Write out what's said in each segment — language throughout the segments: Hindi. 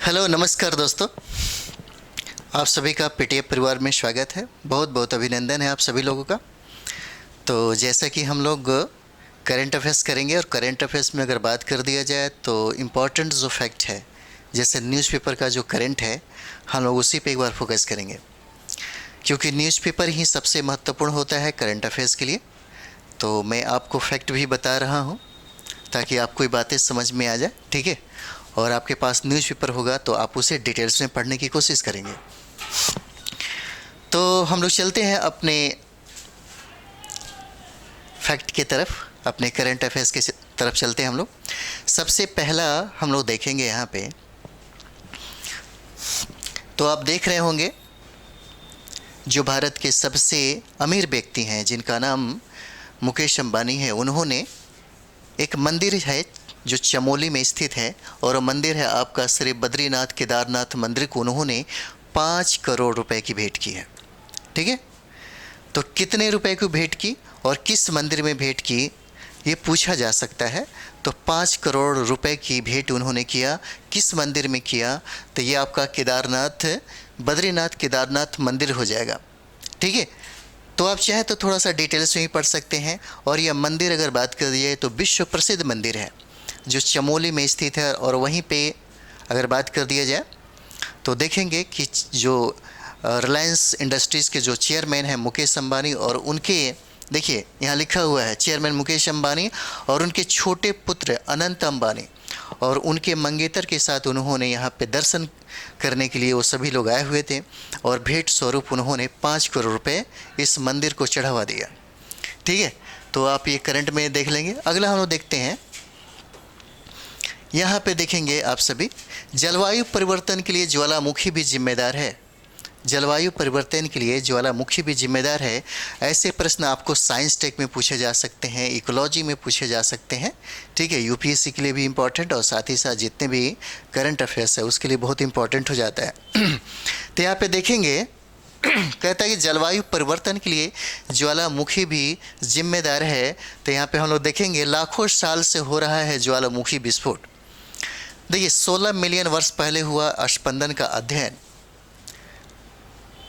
हेलो नमस्कार दोस्तों। आप सभी का पीटीएफ परिवार में स्वागत है। बहुत बहुत अभिनंदन है आप सभी लोगों का। तो जैसा कि हम लोग करंट अफेयर्स करेंगे और करंट अफेयर्स में अगर बात कर दिया जाए तो इम्पॉर्टेंट जो फैक्ट है, जैसे न्यूज़पेपर का जो करंट है, हम लोग उसी पे एक बार फोकस करेंगे, क्योंकि न्यूज़पेपर ही सबसे महत्वपूर्ण होता है करंट अफेयर्स के लिए। तो मैं आपको फैक्ट भी बता रहा हूँ ताकि आपको ये बातें समझ में आ जाए, ठीक है। और आपके पास न्यूज़पेपर होगा तो आप उसे डिटेल्स में पढ़ने की कोशिश करेंगे। तो हम लोग चलते हैं अपने फैक्ट की तरफ, अपने करंट अफेयर्स की तरफ चलते हैं हम लोग। सबसे पहला हम लोग देखेंगे यहाँ पे, तो आप देख रहे होंगे जो भारत के सबसे अमीर व्यक्ति हैं जिनका नाम मुकेश अंबानी है, उन्होंने एक मंदिर है जो चमोली में स्थित है, और वो मंदिर है आपका श्री बद्रीनाथ केदारनाथ मंदिर को उन्होंने 5 करोड़ रुपए की भेंट की है, ठीक है। तो कितने रुपए की भेंट की और किस मंदिर में भेंट की, ये पूछा जा सकता है। तो 5 करोड़ रुपए की भेंट उन्होंने किया, किस मंदिर में किया, तो ये आपका बद्रीनाथ केदारनाथ मंदिर हो जाएगा, ठीक है। तो आप चाहे तो थोड़ा सा डिटेल्स में ही पढ़ सकते हैं। और यह मंदिर अगर बात कर दी जाए तो विश्व प्रसिद्ध मंदिर है जो चमोली में स्थित है। और वहीं पे अगर बात कर दिया जाए तो देखेंगे कि जो रिलायंस इंडस्ट्रीज़ के जो चेयरमैन हैं मुकेश अंबानी, और उनके देखिए यहाँ लिखा हुआ है चेयरमैन मुकेश अंबानी और उनके छोटे पुत्र अनंत अंबानी और उनके मंगेतर के साथ उन्होंने यहाँ पे दर्शन करने के लिए वो सभी लोग आए हुए थे, और भेंट स्वरूप उन्होंने 5 करोड़ रुपए इस मंदिर को चढ़ावा दिया, ठीक है। तो आप ये करंट में देख लेंगे। अगला हम लोग देखते हैं, यहाँ पे देखेंगे आप सभी, जलवायु परिवर्तन के लिए ज्वालामुखी भी जिम्मेदार है। जलवायु परिवर्तन के लिए ज्वालामुखी भी जिम्मेदार है। ऐसे प्रश्न आपको साइंस टेक में पूछे जा सकते हैं, इकोलॉजी में पूछे जा सकते हैं, ठीक है। यूपीएससी के लिए भी इम्पॉर्टेंट और साथ ही साथ जितने भी करंट अफेयर्स है उसके लिए बहुत इम्पॉर्टेंट हो जाता है। तो यहाँ पे देखेंगे कहता है कि जलवायु परिवर्तन के लिए ज्वालामुखी भी जिम्मेदार है। तो यहाँ पे हम लोग देखेंगे लाखों साल से हो रहा है ज्वालामुखी विस्फोट। देखिए 16 मिलियन वर्ष पहले हुआ स्पंदन का अध्ययन।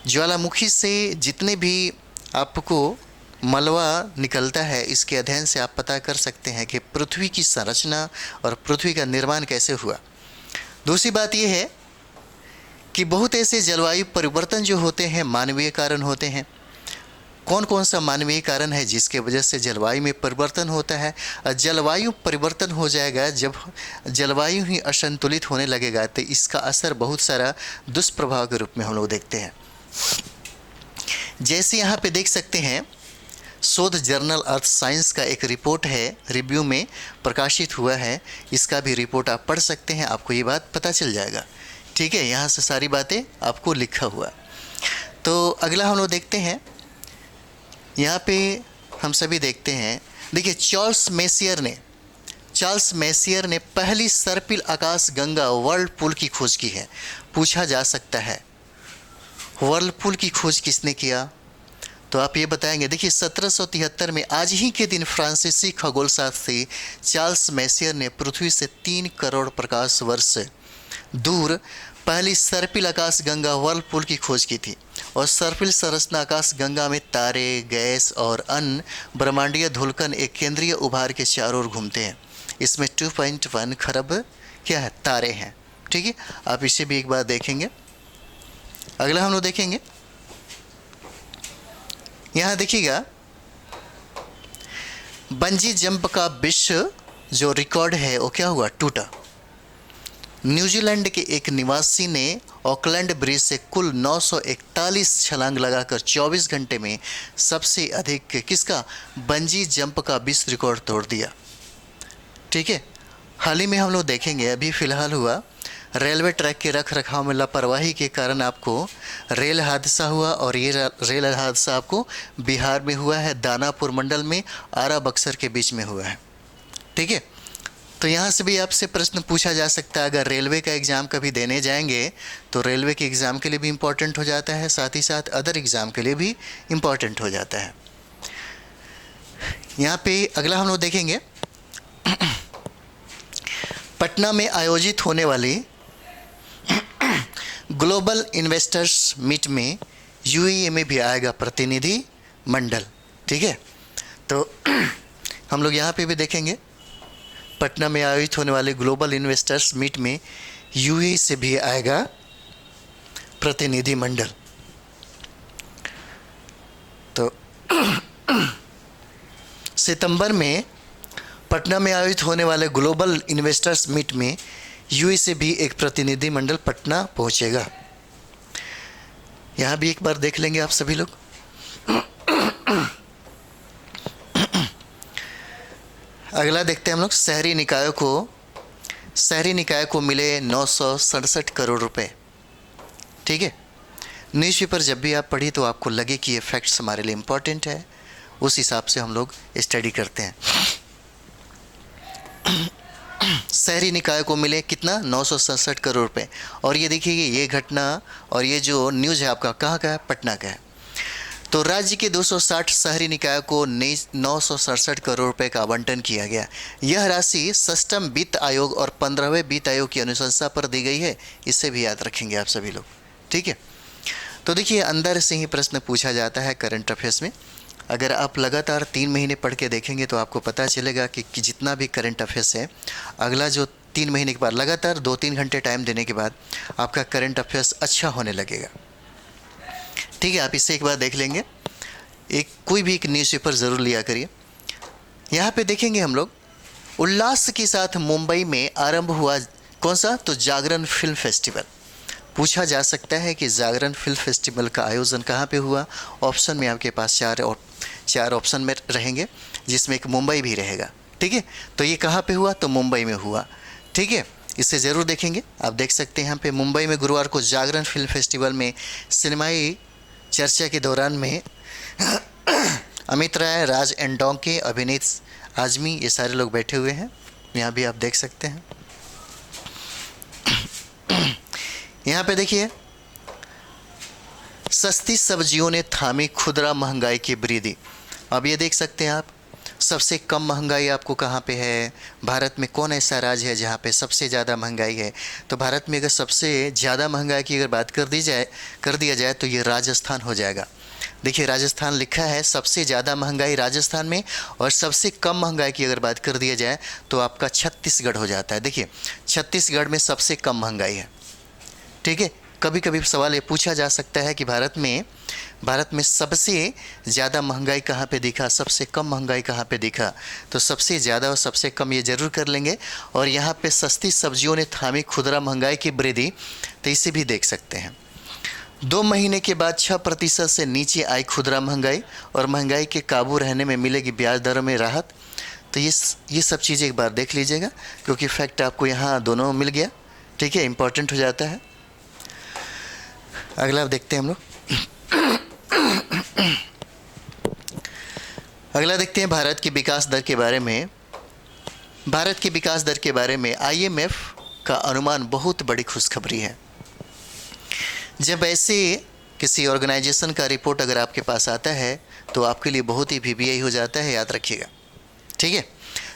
ज्वालामुखी से जितने भी आपको मलबा निकलता है, इसके अध्ययन से आप पता कर सकते हैं कि पृथ्वी की संरचना और पृथ्वी का निर्माण कैसे हुआ। दूसरी बात यह है कि बहुत ऐसे जलवायु परिवर्तन जो होते हैं मानवीय कारण होते हैं। कौन कौन सा मानवीय कारण है जिसके वजह से जलवायु में परिवर्तन होता है। जलवायु परिवर्तन हो जाएगा जब जलवायु ही असंतुलित होने लगेगा, तो इसका असर बहुत सारा दुष्प्रभाव के रूप में हम लोग देखते हैं। जैसे यहाँ पे देख सकते हैं, शोध जर्नल अर्थ साइंस का एक रिपोर्ट है, रिव्यू में प्रकाशित हुआ है, इसका भी रिपोर्ट आप पढ़ सकते हैं, आपको ये बात पता चल जाएगा, ठीक है। यहाँ से सारी बातें आपको लिखा हुआ। तो अगला हम लोग देखते हैं, यहाँ पे हम सभी देखते हैं, देखिए चार्ल्स मेसियर ने पहली सर्पिल आकाश गंगा वर्लपुल की खोज की है। पूछा जा सकता है वर्लपुल की खोज किसने किया, तो आप ये बताएंगे। देखिए 1773 में आज ही के दिन फ्रांसीसी खगोलशास्त्री चार्ल्स मेसियर ने पृथ्वी से 3 करोड़ प्रकाश वर्ष दूर पहली सर्पिल आकाश गंगा वर्लपुल की खोज की थी। और सर्पिल संरचना आकाश गंगा में तारे, गैस और अन्य ब्रह्मांडीय धूलकण एक केंद्रीय उभार के चारों ओर घूमते हैं। इसमें 2.1 खरब क्या है, तारे हैं, ठीक है। आप इसे भी एक बार देखेंगे। अगला हम लोग देखेंगे, यहाँ देखिएगा बंजी जंप का विश्व जो रिकॉर्ड है वो क्या हुआ, टूटा। न्यूजीलैंड के एक निवासी ने ऑकलैंड ब्रिज से कुल 941 छलांग लगाकर 24 घंटे में सबसे अधिक किसका, बंजी जंप का विश्व रिकॉर्ड तोड़ दिया, ठीक है। हाल ही में हम लोग देखेंगे, अभी फ़िलहाल हुआ, रेलवे ट्रैक के रख रखाव में लापरवाही के कारण आपको रेल हादसा हुआ, और ये रेल हादसा आपको बिहार में हुआ है, दानापुर मंडल में आरा बक्सर के बीच में हुआ है, ठीक है। तो यहाँ से भी आपसे प्रश्न पूछा जा सकता है, अगर रेलवे का एग्ज़ाम कभी देने जाएंगे तो रेलवे के एग्ज़ाम के लिए भी इम्पॉर्टेंट हो जाता है, साथ ही साथ अदर एग्ज़ाम के लिए भी इम्पॉर्टेंट हो जाता है। यहाँ पे अगला हम लोग देखेंगे, पटना में आयोजित होने वाली ग्लोबल इन्वेस्टर्स मीट में यूएई में भी आएगा प्रतिनिधि मंडल। ठीक है, तो हम लोग यहाँ पे भी देखेंगे पटना में आयोजित होने वाले ग्लोबल इन्वेस्टर्स मीट में यूएई से भी आएगा प्रतिनिधि मंडल। तो सितंबर में पटना में आयोजित होने वाले ग्लोबल इन्वेस्टर्स मीट में यूएई से भी एक प्रतिनिधि मंडल पटना पहुंचेगा। यहाँ भी एक बार देख लेंगे आप सभी लोग। अगला देखते हैं हम लोग, शहरी निकाय को मिले 967 करोड़ रुपए। ठीक है, न्यूज़पेपर जब भी आप पढ़ी तो आपको लगे कि ये फैक्ट्स हमारे लिए इम्पोर्टेंट है, उस हिसाब से हम लोग स्टडी करते हैं। शहरी निकाय को मिले कितना, 967 करोड़ रुपए। और ये देखिए ये घटना और ये जो न्यूज़ है आपका कहाँ का है, पटना का है। तो राज्य के 260 शहरी निकायों को 967 करोड़ रुपए का आवंटन किया गया। यह राशि षष्ठम वित्त आयोग और 15वें वित्त आयोग की अनुशंसा पर दी गई है, इसे भी याद रखेंगे आप सभी लोग। ठीक है, तो देखिए अंदर से ही प्रश्न पूछा जाता है करंट अफेयर्स में। अगर आप लगातार 3 महीने पढ़ के देखेंगे तो आपको पता चलेगा कि जितना भी करंट अफेयर्स है, अगला जो 3 महीने के बाद लगातार 2-3 घंटे टाइम देने के बाद आपका करंट अफेयर्स अच्छा होने लगेगा। ठीक है, आप इसे एक बार देख लेंगे। कोई भी एक न्यूज़पेपर ज़रूर लिया करिए। यहाँ पे देखेंगे हम लोग, उल्लास के साथ मुंबई में आरंभ हुआ कौन सा, तो जागरण फिल्म फेस्टिवल। पूछा जा सकता है कि जागरण फिल्म फेस्टिवल का आयोजन कहाँ पे हुआ। ऑप्शन में आपके पास 4 ऑप्शन में रहेंगे, जिसमें एक मुंबई भी रहेगा। ठीक है, तो ये कहाँ पे हुआ, तो मुंबई में हुआ। ठीक है, इसे ज़रूर देखेंगे। आप देख सकते हैं यहाँ पे मुंबई में गुरुवार को जागरण फिल्म फेस्टिवल में सिनेमाई चर्चा के दौरान में अमित राय, राज एंडोंके, अभिनीत आजमी, ये सारे लोग बैठे हुए हैं। यहाँ भी आप देख सकते हैं। यहाँ पे देखिए, सस्ती सब्जियों ने थामी खुदरा महंगाई की वृद्धि। अब ये देख सकते हैं आप, सबसे कम महंगाई आपको कहाँ पे है, भारत में कौन ऐसा राज्य है जहाँ पे सबसे ज़्यादा महंगाई है। तो भारत में अगर सबसे ज़्यादा महंगाई की अगर बात कर दिया जाए तो ये राजस्थान हो जाएगा। देखिए राजस्थान लिखा है, सबसे ज़्यादा महंगाई राजस्थान में, और सबसे कम महंगाई की अगर बात कर दिया जाए तो आपका छत्तीसगढ़ हो जाता है। देखिए छत्तीसगढ़ में सबसे कम महंगाई है। ठीक है, कभी कभी सवाल ये पूछा जा सकता है कि भारत में सबसे ज़्यादा महंगाई कहाँ पे दिखा, सबसे कम महंगाई कहाँ पे दिखा। तो सबसे ज़्यादा और सबसे कम ये जरूर कर लेंगे। और यहाँ पे सस्ती सब्जियों ने थामी खुदरा महंगाई की वृद्धि, तो इसे भी देख सकते हैं। 2 महीने के बाद 6% से नीचे आई खुदरा महंगाई, और महंगाई के काबू रहने में मिलेगी ब्याज दरों में राहत। तो ये सब चीज़ें एक बार देख लीजिएगा, क्योंकि फैक्ट आपको यहाँ दोनों मिल गया। ठीक है, इंपॉर्टेंट हो जाता है। अगला देखते हैं हम लोग। अगला देखते हैं भारत की विकास दर के बारे में। भारत की विकास दर के बारे में आईएमएफ का अनुमान बहुत बड़ी खुशखबरी है। जब ऐसे किसी ऑर्गेनाइजेशन का रिपोर्ट अगर आपके पास आता है तो आपके लिए बहुत ही वीवीआई हो जाता है, याद रखिएगा। ठीक है,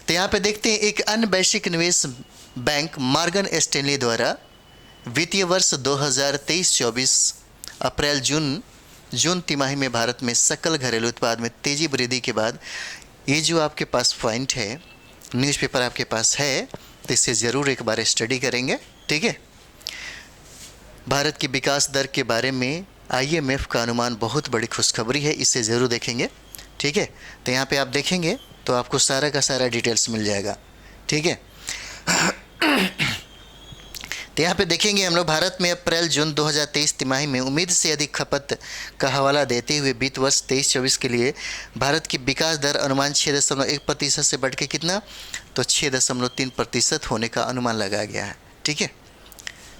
तो यहाँ पे देखते हैं, एक अन्य वैश्विक निवेश बैंक मॉर्गन स्टैनली द्वारा वित्तीय वर्ष 2023-24 अप्रैल जून तिमाही में भारत में सकल घरेलू उत्पाद में तेजी वृद्धि के बाद, ये जो आपके पास पॉइंट है, न्यूज़पेपर आपके पास है, तो इसे ज़रूर एक बार स्टडी करेंगे। ठीक है, भारत की विकास दर के बारे में आईएमएफ का अनुमान बहुत बड़ी खुशखबरी है, इसे ज़रूर देखेंगे। ठीक है, तो यहाँ पे आप देखेंगे तो आपको सारा का सारा डिटेल्स मिल जाएगा। ठीक है, तो यहाँ पे देखेंगे हम लोग, भारत में अप्रैल जून 2023 तिमाही में उम्मीद से अधिक खपत का हवाला देते हुए वित्त वर्ष 23-24 के लिए भारत की विकास दर अनुमान 6.1% से बढ़ के कितना, तो 6.3% होने का अनुमान लगाया गया है। ठीक है,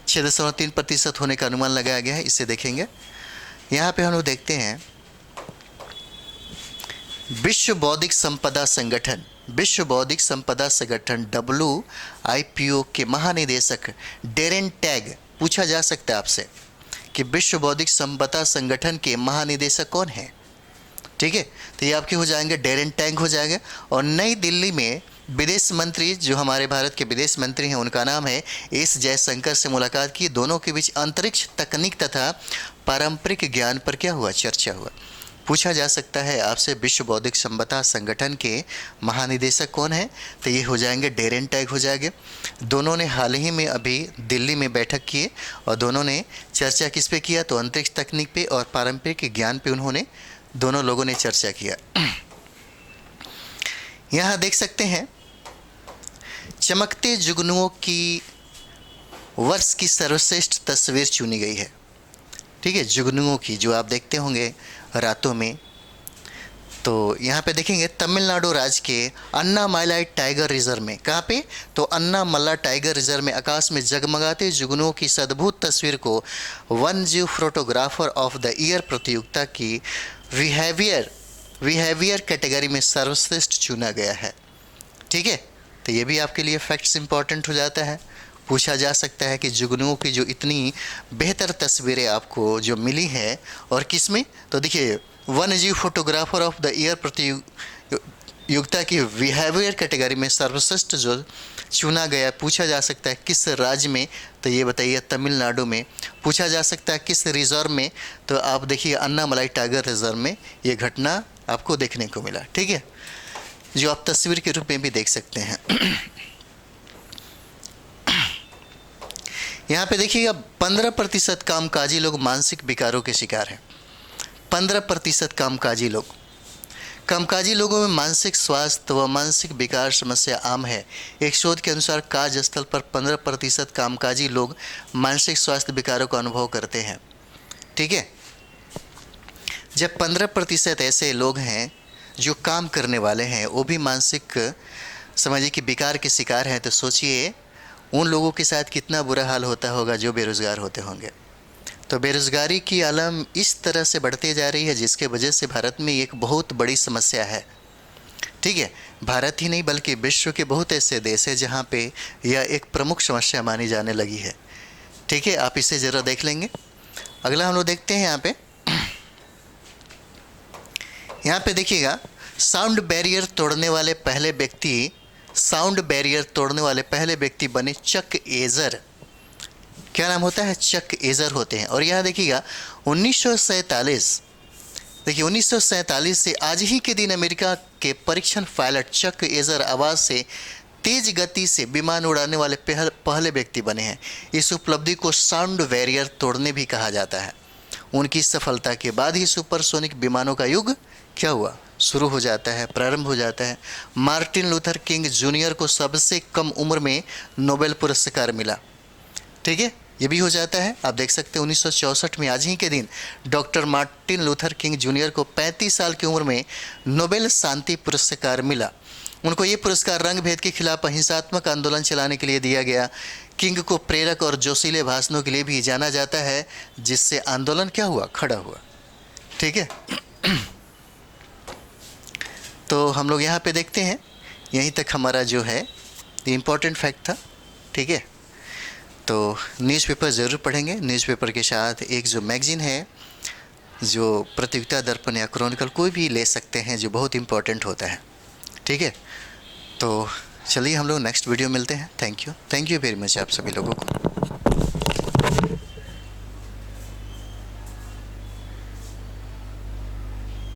6.3% होने का अनुमान लगाया गया है, इसे देखेंगे। यहाँ पे हम लोग देखते हैं, विश्व बौद्धिक संपदा संगठन WIPO के महानिदेशक डेरेन टैग, पूछा जा सकता है आपसे कि विश्व बौद्धिक संपदा संगठन के महानिदेशक कौन है। ठीक है, तो ये आपके हो जाएंगे डेरेन टैग हो जाएगा। और नई दिल्ली में विदेश मंत्री, जो हमारे भारत के विदेश मंत्री हैं, उनका नाम है एस जयशंकर से मुलाकात की। दोनों के बीच अंतरिक्ष तकनीक तथा पारंपरिक ज्ञान पर क्या हुआ, चर्चा हुआ। पूछा जा सकता है आपसे विश्व बौद्धिक संपदा संगठन के महानिदेशक कौन है, तो ये हो जाएंगे डेरेन टैग हो जाएंगे। दोनों ने हाल ही में अभी दिल्ली में बैठक की और दोनों ने चर्चा किस पे किया, तो अंतरिक्ष तकनीक पे और पारंपरिक ज्ञान पे उन्होंने दोनों लोगों ने चर्चा किया। यहाँ देख सकते हैं चमकते जुगनुओं की वर्ष की सर्वश्रेष्ठ तस्वीर चुनी गई है। ठीक है, जुगनुओं की, जो आप देखते होंगे रातों में। तो यहाँ पे देखेंगे तमिलनाडु राज्य के अन्नामलाई टाइगर रिजर्व में, कहाँ पे, तो अन्नामला टाइगर रिजर्व में आकाश में जगमगाते जुगनुओं की अद्भुत तस्वीर को वन्यजीव फोटोग्राफर ऑफ द ईयर प्रतियोगिता की बिहेवियर कैटेगरी में सर्वश्रेष्ठ चुना गया है। ठीक है, तो ये भी आपके लिए फैक्ट्स इंपॉर्टेंट हो जाता है। पूछा जा सकता है कि जुगनुओं की जो इतनी बेहतर तस्वीरें आपको जो मिली है और किस में, तो देखिए वन्यजीव फोटोग्राफर ऑफ द ईयर प्रतियोगिता की बिहेवियर कैटेगरी में सर्वश्रेष्ठ जो चुना गया। पूछा जा सकता है किस राज्य में, तो ये बताइए तमिलनाडु में। पूछा जा सकता है किस रिजर्व में, तो आप देखिए अन्नामलाई टाइगर रिजर्व में ये घटना आपको देखने को मिला। ठीक है, जो आप तस्वीर के रूप में भी देख सकते हैं। यहाँ पे देखिएगा 15% कामकाजी लोग मानसिक विकारों के शिकार हैं। 15% कामकाजी लोगों में मानसिक स्वास्थ्य व मानसिक विकार समस्या आम है। एक शोध के अनुसार कार्यस्थल पर 15% कामकाजी लोग मानसिक स्वास्थ्य विकारों का अनुभव करते हैं। ठीक है, जब 15% ऐसे लोग हैं जो काम करने वाले हैं, वो भी मानसिक समझिए कि विकार के शिकार हैं, तो सोचिए उन लोगों के साथ कितना बुरा हाल होता होगा जो बेरोज़गार होते होंगे। तो बेरोज़गारी की आलम इस तरह से बढ़ती जा रही है, जिसके वजह से भारत में एक बहुत बड़ी समस्या है। ठीक है, भारत ही नहीं बल्कि विश्व के बहुत ऐसे देश हैं जहाँ पे यह एक प्रमुख समस्या मानी जाने लगी है। ठीक है, आप इसे ज़रा देख लेंगे। अगला हम लोग देखते हैं यहाँ पे देखिएगा साउंड बैरियर तोड़ने वाले पहले व्यक्ति बने चक एजर। क्या नाम होता है, चक एजर होते हैं। और यहाँ देखिएगा 1947 से आज ही के दिन अमेरिका के परीक्षण पायलट चक एजर आवाज़ से तेज गति से विमान उड़ाने वाले पहले व्यक्ति बने हैं। इस उपलब्धि को साउंड बैरियर तोड़ने भी कहा जाता है। उनकी सफलता के बाद ही सुपरसोनिक विमानों का युग क्या हुआ, शुरू हो जाता है, प्रारंभ हो जाता है। मार्टिन लूथर किंग जूनियर को सबसे कम उम्र में नोबेल पुरस्कार मिला। ठीक है, ये भी हो जाता है। आप देख सकते हैं 1964 में आज ही के दिन doctor Martin Luther king junior को 35 साल की उम्र में नोबेल शांति पुरस्कार मिला। उनको ये पुरस्कार रंग भेद के खिलाफ अहिंसात्मक आंदोलन चलाने के लिए दिया गया। किंग को प्रेरक और जोशीले भाषणों के लिए भी जाना जाता है, जिससे आंदोलन क्या हुआ, खड़ा हुआ। ठीक है, तो हम लोग यहाँ पे देखते हैं, यहीं तक हमारा जो है इम्पोर्टेंट फैक्ट था। ठीक है, तो न्यूज़पेपर ज़रूर पढ़ेंगे। न्यूज़पेपर के साथ एक जो मैगज़ीन है, जो प्रतियोगिता दर्पण या क्रॉनिकल, कोई भी ले सकते हैं, जो बहुत इम्पोर्टेंट होता है। ठीक है, तो चलिए हम लोग नेक्स्ट वीडियो मिलते हैं। थैंक यू वेरी मच आप सभी लोगों को।